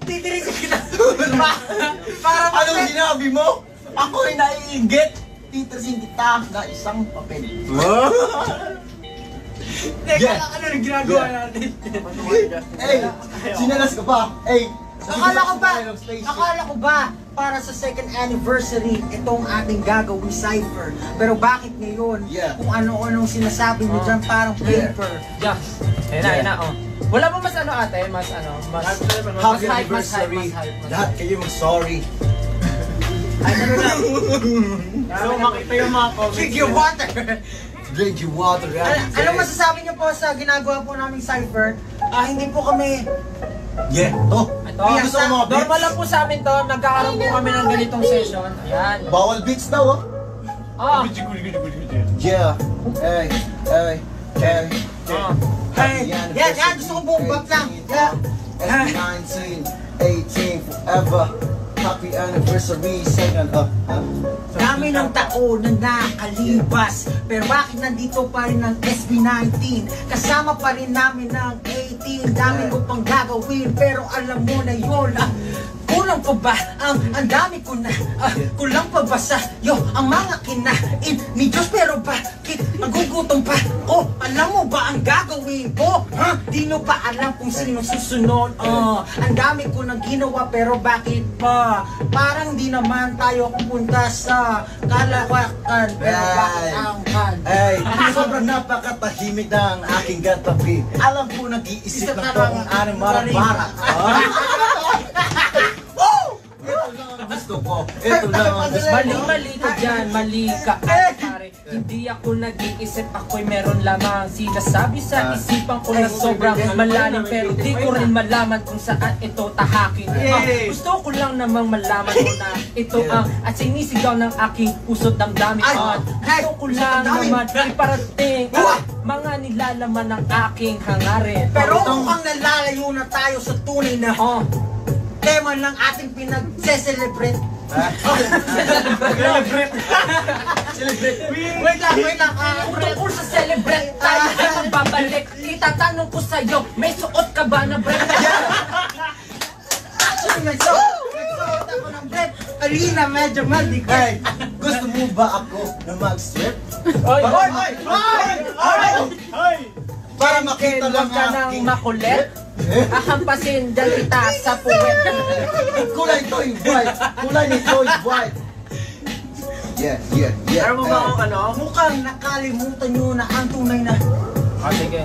Titirisin kita. Para Anong sinabi mo? Ako'y naiinggit. Titirisin kita na isang papel. Teka lang, ano yung ginagawa natin? Sinalas ka pa. Akala ko ba, para sa second anniversary, itong ating gagawing cipher. Pero bakit ngayon, kung ano-anong sinasabi mo dyan, parang paper. Ayun na, oh. Wala ba mas ano ate? Mas Happy anniversary. Lahat kayo mag-sorry. Ay, ano na? So, makita yung mga comments. Drink your water! Drink your water. Anong masasabi niyo po sa ginagawa po naming cipher? Hindi po kami... Ito, normal lang po sa amin to. Nagkakaroon po kami ng ganitong session. Ayan. Bawal beats daw, Yan, gusto ko buong bag lang. 19, 18, forever. Happy anniversary, second Dami ng taon na nakalibas, pero bakit nandito pa rin ang SB19? Kasama pa rin namin ng 18. Dami ko pang gagawin, pero alam mo na yun. Kulang pa ba? Ang dami ko na kulang pa ba sa'yo ang mga kinain ni Diyos? Pero bakit nagugutom pa? Alam mo ba ang gagawin ko? Di nyo ba alam kung sino susunod? Ang dami ko na ginawa, pero bakit pa? Parang di naman tayo pupunta sa kalawakan. Pero bakit ang sobrang napakatahimik ng aking gatabi. Alam ko nag-iisip na to kung anong marang-marang. Gusto ko. Ito lang ang gusto ko. Mali ka dyan, mali ka pare. Hindi ako nag-iisip, ako'y meron lamang sinasabi sa isipan ko na sobrang malalim. Pero di ko rin malaman kung saan ito tahakin. Gusto ko lang namang malaman ko na ito ang at sinisigaw ng aking puso't damdamin. Gusto ko lang naman iparating mga nilalaman ng aking hangarin. Pero mukhang nalalayo na tayo sa tunay na tema ng ating pinag-celebrate. Wait lang. Tungkol sa celebrate tayo ay magbabalik. Itatanong ko sa'yo, may suot ka ba na bread? Actually, may suot ako ng bread. Alina, medyo malikay. Gusto mo ba ako na mag-strip? Para makita lang ka ng aking makulit. Ahampasin dyan kita sa puwet. Kulay nito is white. Alam mo ba kung ano? Mukhang nakalimutan nyo na ang tunay na... Sige.